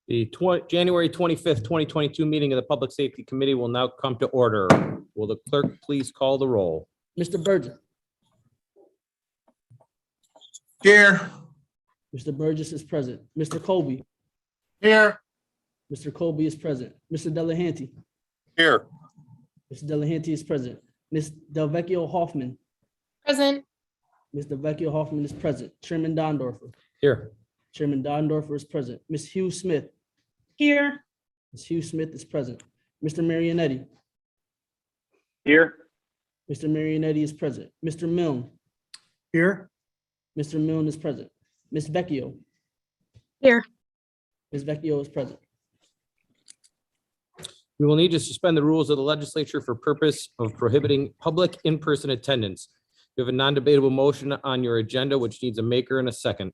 The January 25th, 2022 meeting of the Public Safety Committee will now come to order. Will the clerk please call the roll? Mr. Burgess. Here. Mr. Burgess is present. Mr. Colby. Here. Mr. Colby is present. Mr. Delahanty. Here. Mr. Delahanty is present. Ms. Delvecchio Hoffman. Present. Ms. Delvecchio Hoffman is present. Chairman Dondorfer. Here. Chairman Dondorfer is present. Ms. Hugh Smith. Here. Ms. Hugh Smith is present. Mr. Marionetti. Here. Mr. Marionetti is present. Mr. Milne. Here. Mr. Milne is present. Ms. Vecchio. Here. Ms. Vecchio is present. We will need to suspend the rules of the legislature for purpose of prohibiting public in-person attendance. You have a non-debatable motion on your agenda, which needs a maker and a second.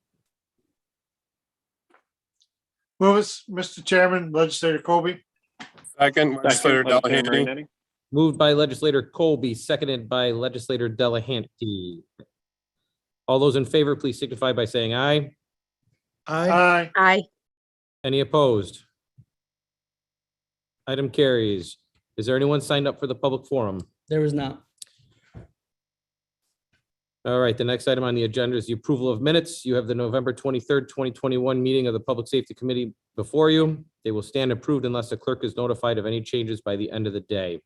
Move it, Mr. Chairman, Legislator Colby. Second, Legislator Delahanty. Moved by legislator Colby, seconded by legislator Delahanty. All those in favor, please signify by saying aye. Aye. Aye. Any opposed? Item carries. Is there anyone signed up for the public forum? There is not. All right, the next item on the agenda is the approval of minutes. You have the November 23rd, 2021 meeting of the Public Safety Committee before you. They will stand approved unless the clerk is notified of any changes by the end of the day.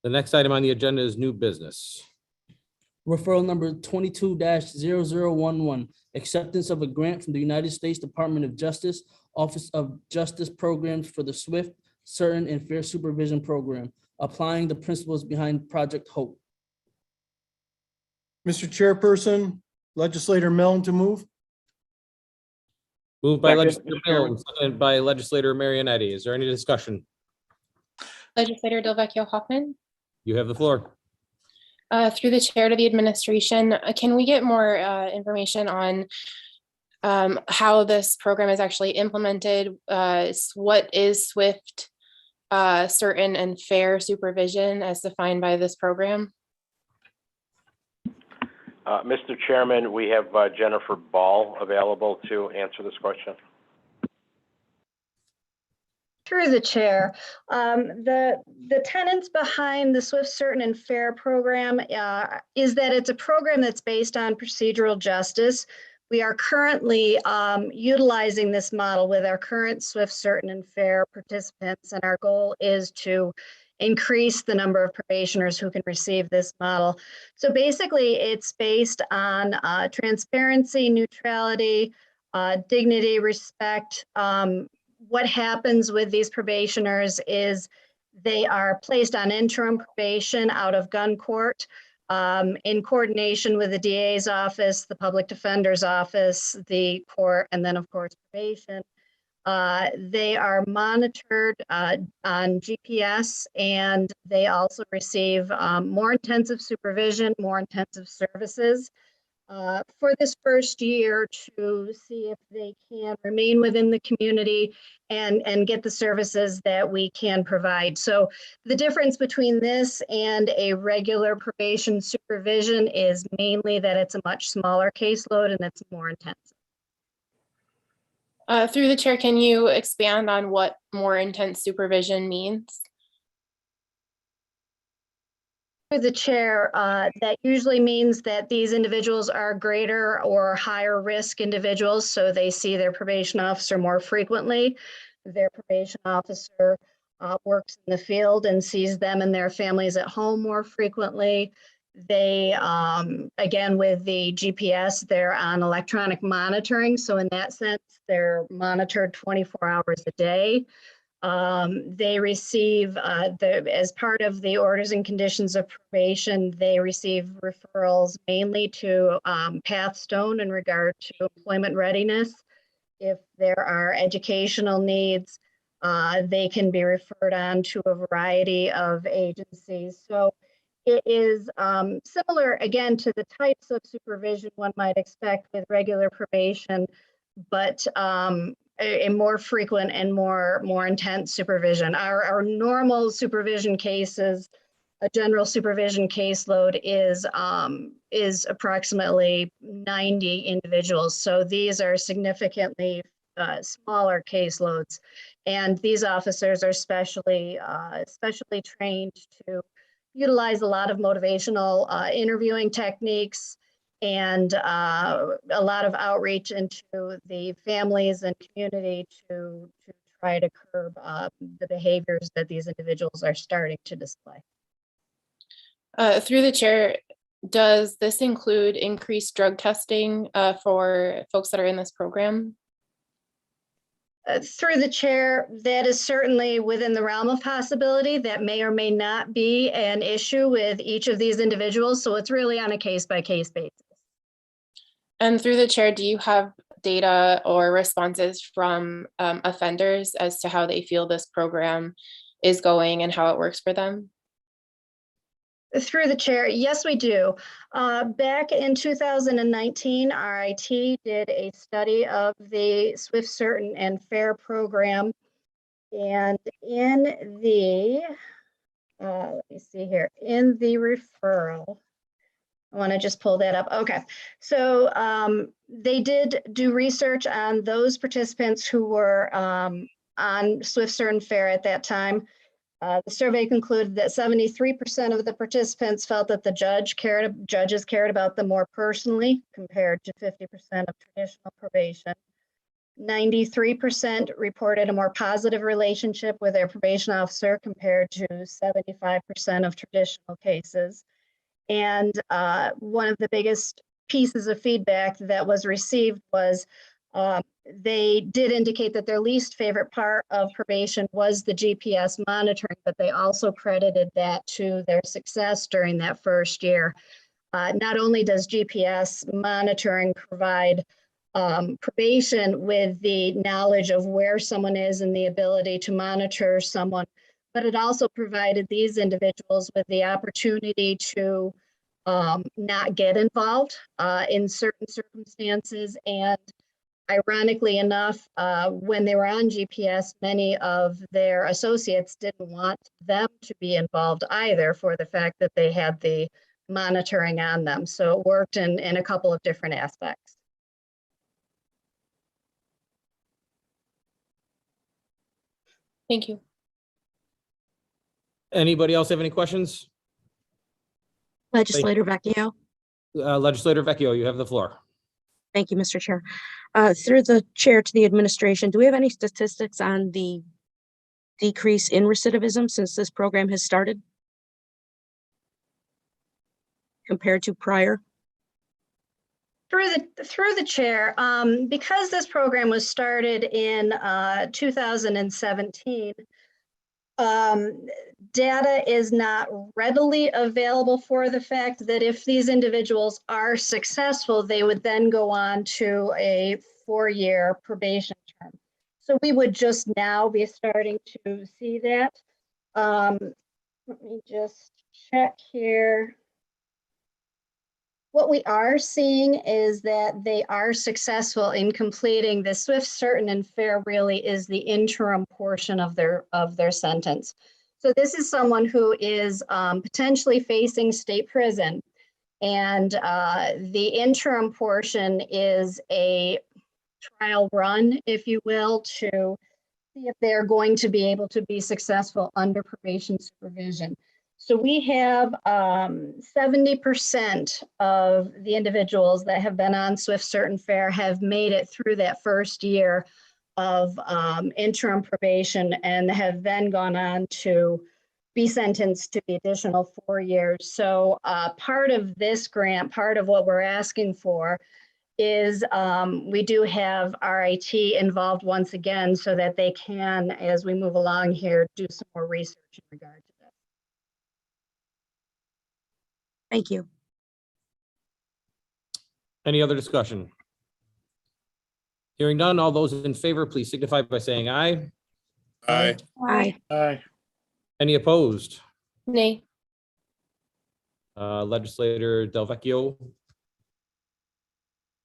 The next item on the agenda is new business. Referral number 22-0011, acceptance of a grant from the United States Department of Justice, Office of Justice Programs for the SWIFT, Certain and Fair Supervision Program, applying the principles behind Project Hope. Mr. Chairperson, Legislator Milne to move. Moved by Second, legislator Mr. Chairman. Milne, seconded by legislator Marionetti. Is there any discussion? Legislator Delvecchio Hoffman. You have the floor. Through the chair to the administration, can we get more information on how this program is actually implemented? What is SWIFT, certain and fair supervision as defined by this program? Mr. Chairman, we have Jennifer Ball available to answer this question. Through the chair, the tenets behind the SWIFT Certain and Fair program is that it's a program that's based on procedural justice. We are currently utilizing this model with our current SWIFT Certain and Fair participants, and our goal is to increase the number of probationers who can receive this model. So basically, it's based on transparency, neutrality, dignity, respect. What happens with these probationers is they are placed on interim probation out of gun court in coordination with the DA's office, the public defender's office, the court, and then of course probation. They are monitored on GPS, and they also receive more intensive supervision, more intensive services for this first year to see if they can remain within the community and get the services that we can provide. So the difference between this and a regular probation supervision is mainly that it's a much smaller caseload and it's more intensive. Through the chair, can you expand on what more intense supervision means? The chair, that usually means that these individuals are greater or higher risk individuals, so they see their probation officer more frequently. Their probation officer works in the field and sees them and their families at home more frequently. They, again, with the GPS, they're on electronic monitoring, so in that sense, they're monitored 24 hours a day. They receive, as part of the orders and conditions of probation, they receive referrals mainly to Pathstone in regard to employment readiness. If there are educational needs, they can be referred on to a variety of agencies. So it is similar, again, to the types of supervision one might expect with regular probation, but a more frequent and more intense supervision. Our normal supervision cases a general supervision caseload is approximately 90 individuals. So these are significantly smaller caseloads. And these officers are specially trained to utilize a lot of motivational interviewing techniques and a lot of outreach into the families and community to try to curb the behaviors that these individuals are starting to display. Through the chair, does this include increased drug testing for folks that are in this program? Through the chair, that is certainly within the realm of possibility. That may or may not be an issue with each of these individuals. So it's really on a case-by-case basis. And through the chair, do you have data or responses from offenders as to how they feel this program is going and how it works for them? Through the chair, yes, we do. Back in 2019, RIT did a study of the Swift, Certain, and Fair program. And in the, let me see here, in the referral, I want to just pull that up. Okay, so they did do research on those participants who were on Swift, Certain, Fair at that time. The survey concluded that 73% of the participants felt that the judges cared about them more personally compared to 50% of traditional probation. 93% reported a more positive relationship with their probation officer compared to 75% of traditional cases. And one of the biggest pieces of feedback that was received was they did indicate that their least favorite part of probation was the GPS monitoring, but they also credited that to their success during that first year. Not only does GPS monitoring provide probation with the knowledge of where someone is and the ability to monitor someone, but it also provided these individuals with the opportunity to not get involved in certain circumstances. And ironically enough, when they were on GPS, many of their associates didn't want them to be involved either for the fact that they had the monitoring on them. So it worked in a couple of different aspects. Thank you. Anybody else have any questions? Legislator Vecchio. Legislator Vecchio, you have the floor. Thank you, Mr. Chair. Through the chair to the administration, do we have any statistics on the decrease in recidivism since this program has started compared to prior? Through the chair, because this program was started in 2017, data is not readily available for the fact that if these individuals are successful, they would then go on to a 4-year probation term. So we would just now be starting to see that. Let me just check here. What we are seeing is that they are successful in completing the Swift, Certain, and Fair really is the interim portion of their sentence. So this is someone who is potentially facing state prison, and the interim portion is a trial run, if you will, to see if they're going to be able to be successful under probation supervision. So we have 70% of the individuals that have been on Swift, Certain, Fair have made it through that first year of interim probation and have then gone on to be sentenced to the additional 4 years. So part of this grant, part of what we're asking for is we do have RIT involved once again so that they can, as we move along here, do some more research in regard to that. Thank you. Any other discussion? Hearing none, all those in favor, please signify by saying aye. Aye. Aye. Aye. Any opposed? Nay. Legislator Del Vecchio.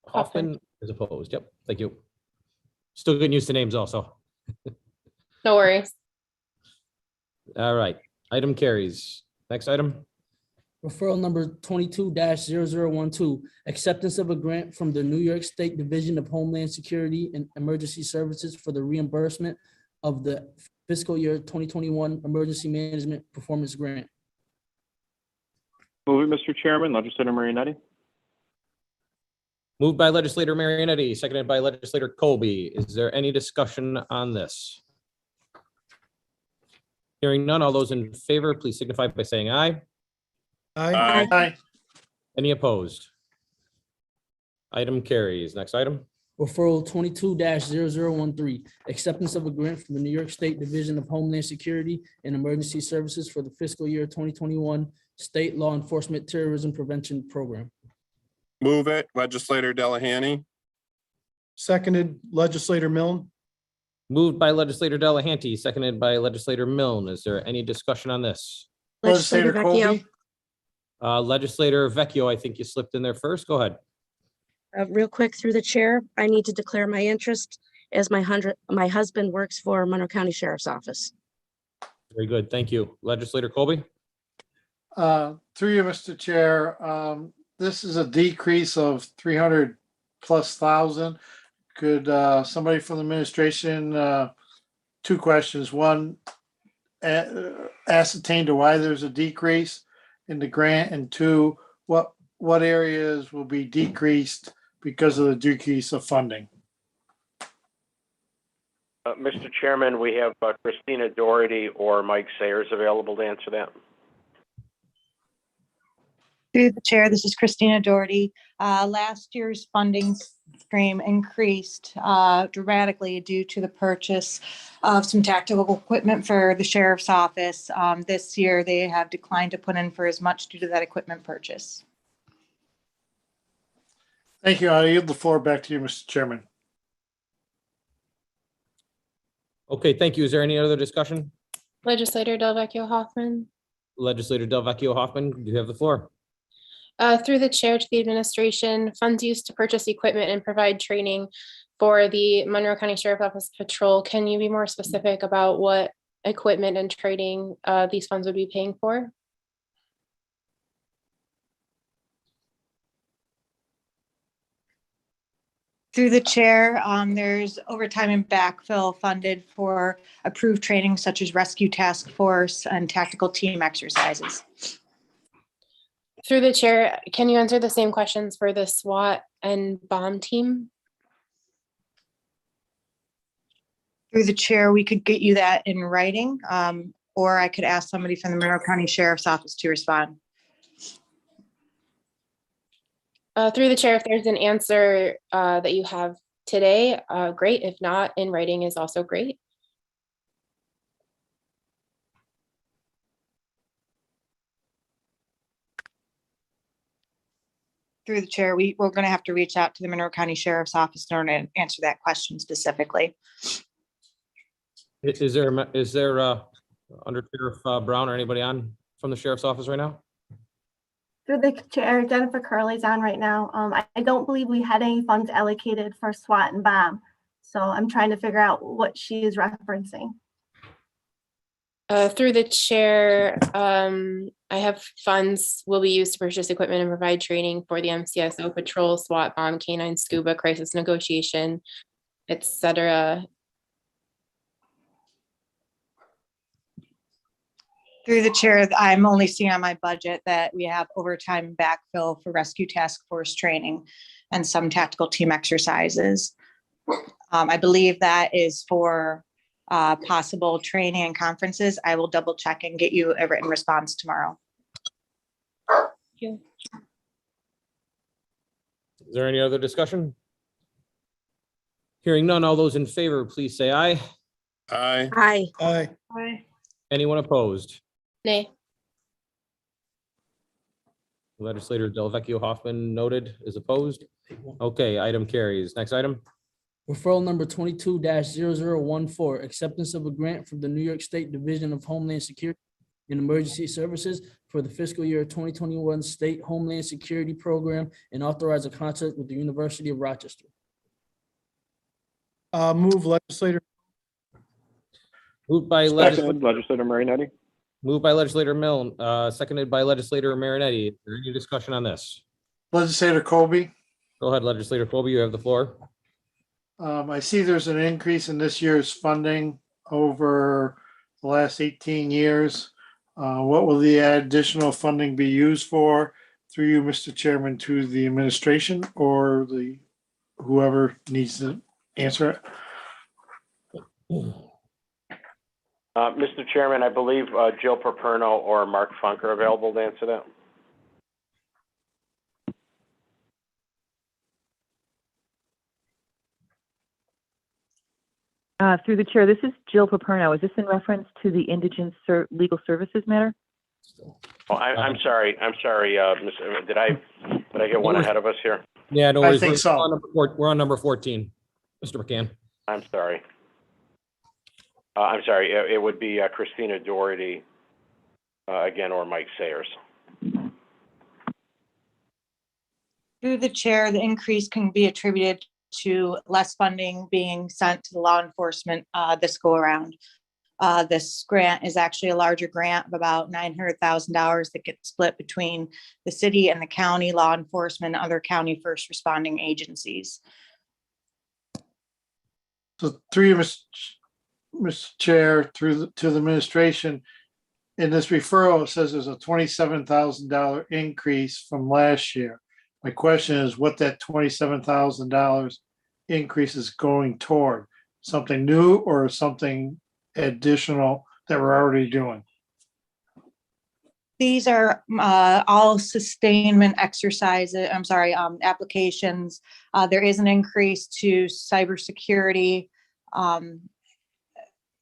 Hoffman is opposed. Yep, thank you. Still getting used to names also. No worries. All right, item carries. Next item. Referral number 22-0012, acceptance of a grant from the New York State Division of Homeland Security and Emergency Services for the reimbursement of the fiscal year 2021 Emergency Management Performance Grant. Move it, Mr. Chairman, legislator Marionetti. Moved by legislator Marionetti, seconded by legislator Colby. Is there any discussion on this? Hearing none, all those in favor, please signify by saying aye. Aye. Aye. Any opposed? Item carries. Next item. Referral 22-0013, acceptance of a grant from the New York State Division of Homeland Security and Emergency Services for the fiscal year 2021 State Law Enforcement Terrorism Prevention Program. Move it, legislator Delahanty. Seconded legislator Milne. Moved by legislator Delahanty, seconded by legislator Milne. Is there any discussion on this? Legislator Colby. Legislator Vecchio, I think you slipped in there first. Go ahead. Real quick through the chair, I need to declare my interest as my husband works for Monroe County Sheriff's Office. Very good. Thank you. Legislator Colby. Through you, Mr. Chair, this is a decrease of 300,000+. Could somebody from the administration, two questions. One, ascertain to why there's a decrease in the grant, and two, what areas will be decreased because of the decrease of funding? Mr. Chairman, we have Christina Doherty or Mike Sayers available to answer that. Through the chair, this is Christina Doherty. Last year's funding stream increased dramatically due to the purchase of some tactical equipment for the sheriff's office. This year, they have declined to put in for as much due to that equipment purchase. Thank you. I yield the floor back to you, Mr. Chairman. Okay, thank you. Is there any other discussion? Legislator Del Vecchio Hoffman. Legislator Del Vecchio Hoffman, you have the floor. Through the chair to the administration, funds used to purchase equipment and provide training for the Monroe County Sheriff's Office Patrol. Can you be more specific about what equipment and training these funds would be paying for? Through the chair, there's overtime and backfill funded for approved training such as rescue task force and tactical team exercises. Through the chair, can you answer the same questions for the SWAT and bomb team? Through the chair, we could get you that in writing, or I could ask somebody from the Monroe County Sheriff's Office to respond. Through the chair, if there's an answer that you have today, great. If not, in writing is also great. Through the chair, we're going to have to reach out to the Monroe County Sheriff's Office in order to answer that question specifically. Is there Under Sheriff Brown or anybody on from the Sheriff's Office right now? Through the chair, Jennifer Curley's on right now. I don't believe we had any funds allocated for SWAT and bomb. So I'm trying to figure out what she is referencing. Through the chair, I have funds will be used to purchase equipment and provide training for the MCSO patrol, SWAT, bomb, canine, scuba, crisis negotiation, etc. Through the chair, I'm only seeing on my budget that we have overtime backfill for rescue task force training and some tactical team exercises. I believe that is for possible training and conferences. I will double check and get you a written response tomorrow. Thank you. Is there any other discussion? Hearing none, all those in favor, please say aye. Aye. Aye. Aye. Aye. Anyone opposed? Nay. Legislator Del Vecchio Hoffman noted is opposed. Okay, item carries. Next item. Referral number 22-0014, acceptance of a grant from the New York State Division of Homeland Security and Emergency Services for the fiscal year 2021 State Homeland Security Program and authorize a contract with the University of Rochester. Move legislator. Moved by Second, legislator Marionetti. Moved by legislator Milne, seconded by legislator Marinetti. Is there any discussion on this? Legislator Colby. Go ahead, legislator Colby, you have the floor. I see there's an increase in this year's funding over the last 18 years. What will the additional funding be used for? Through you, Mr. Chairman, to the administration or the whoever needs to answer it. Mr. Chairman, I believe Jill Paperno or Mark Funk are available to answer that. Through the chair, this is Jill Paperno. Is this in reference to the Indigent Legal Services matter? Oh, I'm sorry. Did I get one ahead of us here? Yeah, no I worries. think We're so. on we're on number 14, Mr. McCann. I'm sorry. I'm sorry. It would be Christina Doherty again, or Mike Sayers. Through the chair, the increase can be attributed to less funding being sent to the law enforcement this go around. This grant is actually a larger grant of about $900,000 that gets split between the city and the county law enforcement, and other county first responding agencies. So through you, Mr. Chair, to the administration, in this referral, it says there's a $27,000 increase from last year. My question is what that $27,000 increase is going toward, something new or something additional that we're already doing? These are all sustainment exercises, applications. There is an increase to cybersecurity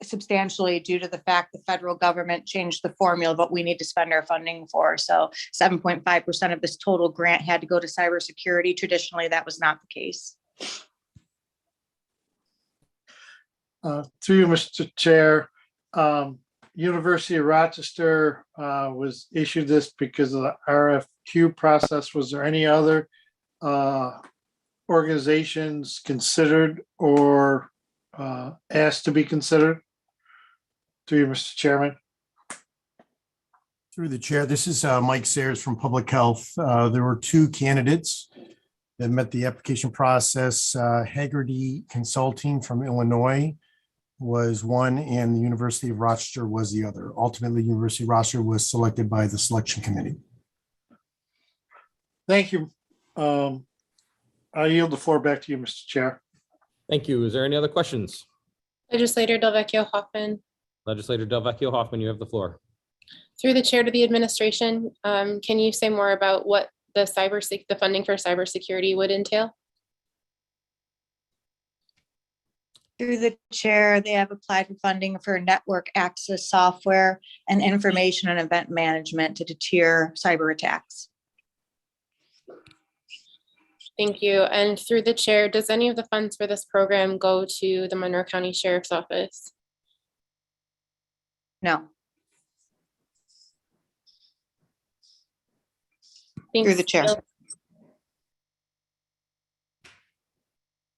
substantially due to the fact the federal government changed the formula of what we need to spend our funding for. So 7.5% of this total grant had to go to cybersecurity. Traditionally, that was not the case. Through you, Mr. Chair, University of Rochester was issued this because of the RFQ process. Was there any other organizations considered or asked to be considered? Through you, Mr. Chairman. Through the chair, this is Mike Sayers from Public Health. There were two candidates that met the application process. Haggerty Consulting from Illinois was one, and the University of Rochester was the other. Ultimately, University of Rochester was selected by the selection committee. Thank you. I yield the floor back to you, Mr. Chair. Thank you. Is there any other questions? Legislator Delvecchio Hoffman. Legislator Delvecchio Hoffman, you have the floor. Through the chair to the administration, can you say more about what the funding for cybersecurity would entail? Through the chair, they have applied for funding for network access software and information and event management to deter cyber attacks. Thank you. And through the chair, does any of the funds for this program go to the Monroe County Sheriff's Office? No. Thanks. Through the chair.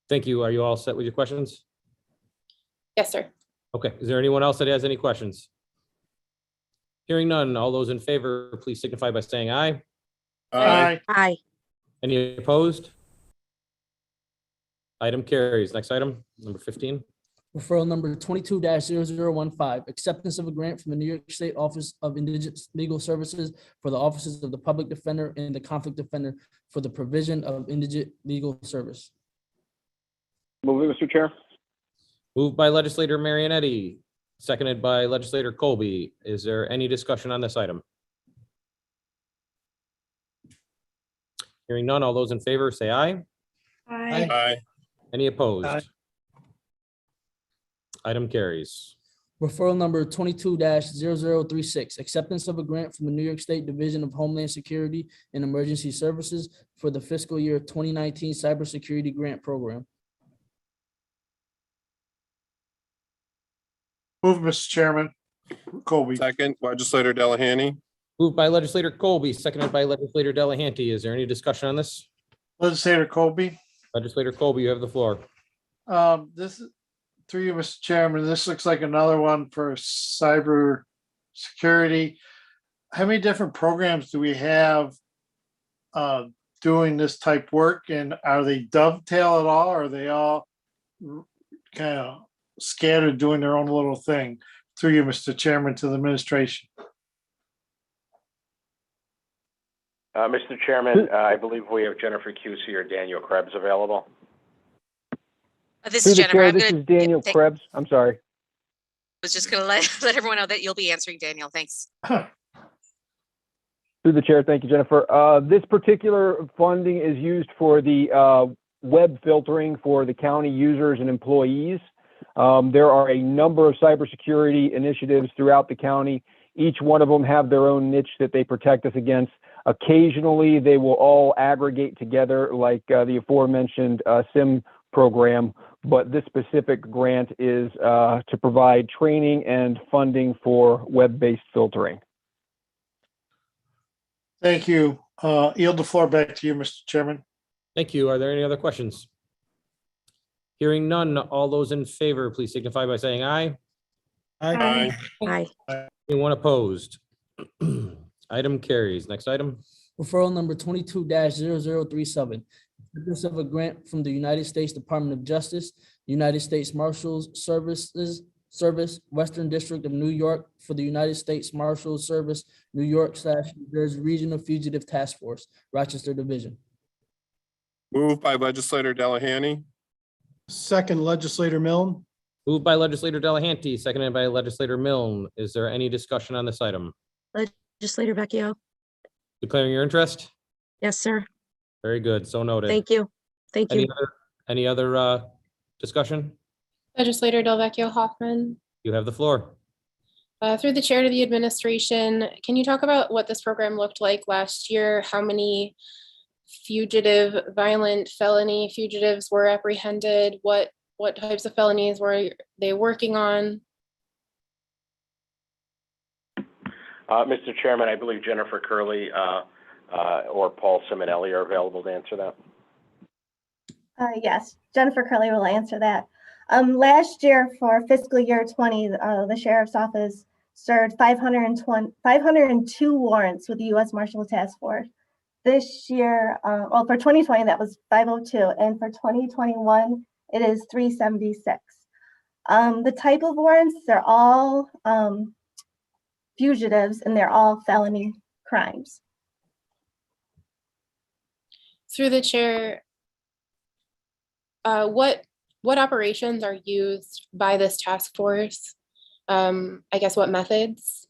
Thank you. Are you all set with your questions? Yes, sir. Okay. Is there anyone else that has any questions? Hearing none, all those in favor, please signify by saying aye. Aye. Aye. Any opposed? Item carries. Next item, number 15. Referral number 22-0015, acceptance of a grant from the New York State Office of Indigent Legal Services for the offices of the Public Defender and the Conflict Defender for the provision of indigent legal service. Move it, Mr. Chair. Moved by legislator Marianetti, seconded by legislator Colby. Is there any discussion on this item? Hearing none, all those in favor say aye. Aye. Aye. Any opposed? Aye. Item carries. Referral number 22-0036, acceptance of a grant from the New York State Division of Homeland Security and Emergency Services for the fiscal year 2019 cybersecurity grant program. Move, Mr. Chairman. Colby. Second, legislator Delahanty. Moved by legislator Colby, seconded by legislator Delahanty. Is there any discussion on this? Legislator Colby. Legislator Colby, you have the floor. This is through you, Mr. Chairman. This looks like another one for cyber security. How many different programs do we have doing this type work, and are they dovetail at all? Or are they all kind of scattered doing their own little thing? Through you, Mr. Chairman, to the administration. Mr. Chairman, I believe we have Jennifer Cusey or Daniel Krebs available. This Through is the Jennifer. chair, I'm this going is Daniel to Krebs. I'm sorry. was just going to let everyone know that you'll be answering Daniel. Thanks. Through the chair, thank you, Jennifer. This particular funding is used for the web filtering for the county users and employees. There are a number of cybersecurity initiatives throughout the county. Each one of them have their own niche that they protect us against. Occasionally, they will all aggregate together like the aforementioned SIM program, but this specific grant is to provide training and funding for web-based filtering. Thank you. Yield the floor back to you, Mr. Chairman. Thank you. Are there any other questions? Hearing none, all those in favor, please signify by saying aye. Aye. Aye. Anyone opposed? Item carries. Next item. Referral number 22-0037. Acceptance of a grant from the United States Department of Justice, United States Marshals Service, Western District of New York for the United States Marshals Service, New York/New Jersey Regional Fugitive Task Force, Rochester Division. Moved by legislator Delahanty. Second, legislator Milne. Moved by legislator Delahanty, seconded by legislator Milne. Is there any discussion on this item? Legislator Vecchio. Declaring your interest? Yes, sir. Very good. So noted. Thank you. Thank you. Any other discussion? Legislator Delvecchio Hoffman. You have the floor. Through the chair to the administration, can you talk about what this program looked like last year? How many fugitive, violent felony fugitives were apprehended? What types of felonies were they working on? Mr. Chairman, I believe Jennifer Curley or Paul Simonelli are available to answer that. Yes, Jennifer Curley will answer that. Last year for fiscal year 20, the Sheriff's Office served 502 warrants with the U.S. Marshal Task Force. This year, well, for 2020, that was 502, and for 2021, it is 376. The type of warrants, they're all fugitives, and they're all felony crimes. Through the chair, what operations are used by this task force? I guess what methods?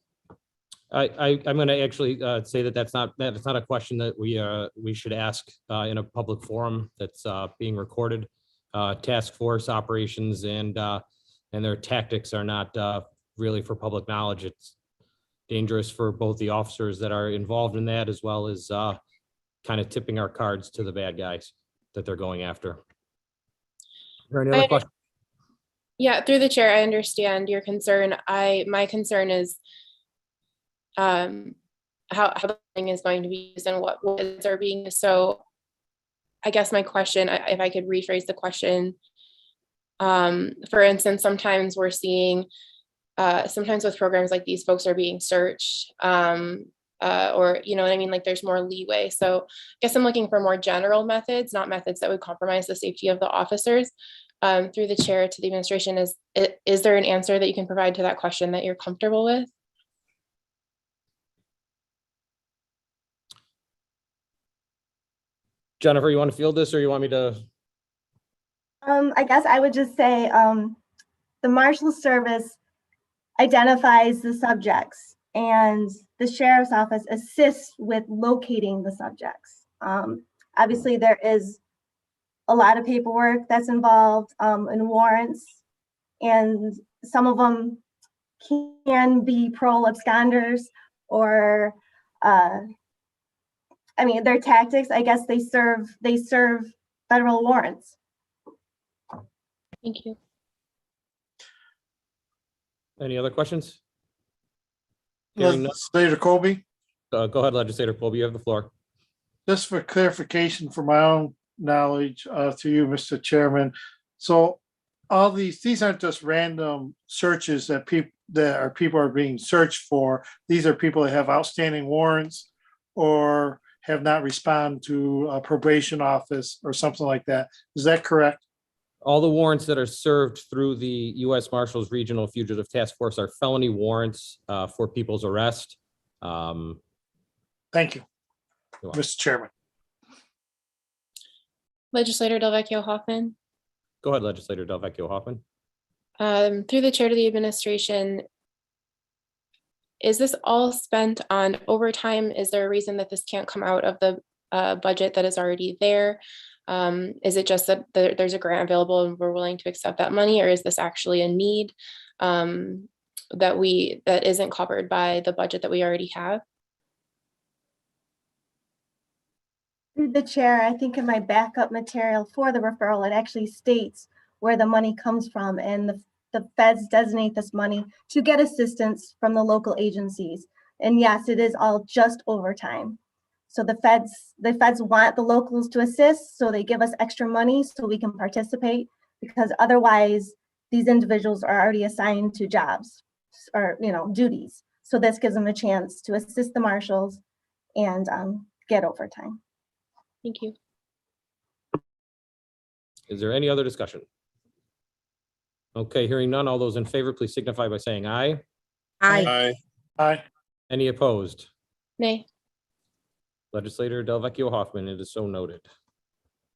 I'm going to actually say that's not a question that we should ask in a public forum that's being recorded. Task force operations and their tactics are not really for public knowledge. It's dangerous for both the officers that are involved in that, as well as kind of tipping our cards to the bad guys that they're going after. Are there any other questions? Yeah, through the chair, I understand your concern. My concern is how the thing is going to be used and what words are being used. So I guess my question, if I could rephrase the question, for instance, sometimes we're seeing, sometimes with programs like these, folks are being searched, or, you know what I mean? Like there's more leeway. So I guess I'm looking for more general methods, not methods that would compromise the safety of the officers. Through the chair to the administration, is there an answer that you can provide to that question that you're comfortable with? Jennifer, you want to field this, or you want me to? I guess I would just say the Marshal Service identifies the subjects and the Sheriff's Office assists with locating the subjects. Obviously, there is a lot of paperwork that's involved in warrants, and some of them can be parole absconders or I mean, their tactics, I guess they serve federal warrants. Thank you. Any other questions? Hearing none. Legislator Colby, Go ahead, legislator Colby, you have the floor. just for clarification for my own knowledge, to you, Mr. Chairman. So all these aren't just random searches that people, that are people are being searched for, these are people that have outstanding warrants or have not responded to a probation office or something like that. Is that correct? All the warrants that are served through the U.S. Marshals Regional Fugitive Task Force are felony warrants for people's arrest. Thank you, You're welcome. Mr. Chairman. Legislator Delvecchio Hoffman. Go ahead, Legislator Delvecchio Hoffman. Through the chair to the administration, is this all spent on overtime? Is there a reason that this can't come out of the budget that is already there? Is it just that there's a grant available and we're willing to accept that money, or is this actually a need that isn't covered by the budget that we already have? Through the chair, I think in my backup material for the referral, it actually states where the money comes from, and the feds designate this money to get assistance from the local agencies. And yes, it is all just overtime. So the feds want the locals to assist, so they give us extra money so we can participate, because otherwise these individuals are already assigned to jobs or, duties. So this gives them a chance to assist the marshals and get overtime. Thank you. Is there any other discussion? Okay, hearing none. All those in favor, please signify by saying aye. Aye. Aye. Any opposed? Nay. Legislator Delvecchio Hoffman, it is so noted.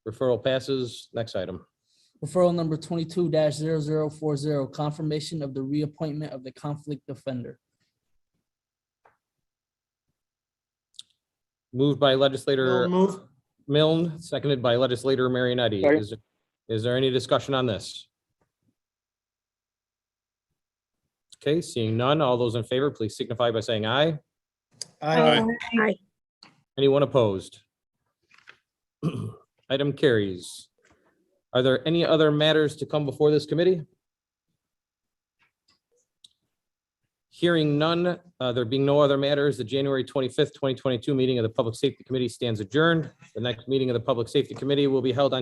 Referral passes. Next item. Referral number 22-0040, confirmation of the reappointment of the conflict defender. Moved by Legislator Move. Milne, seconded by Legislator Marionetti. Second. Is there any discussion on this? Okay, seeing none. All those in favor, please signify by saying aye. Aye. Aye. Anyone opposed? Item carries. Are there any other matters to come before this committee? Hearing none, there being no other matters, the January 25th, 2022 meeting of the Public Safety Committee stands adjourned. The next meeting of the Public Safety Committee will be held on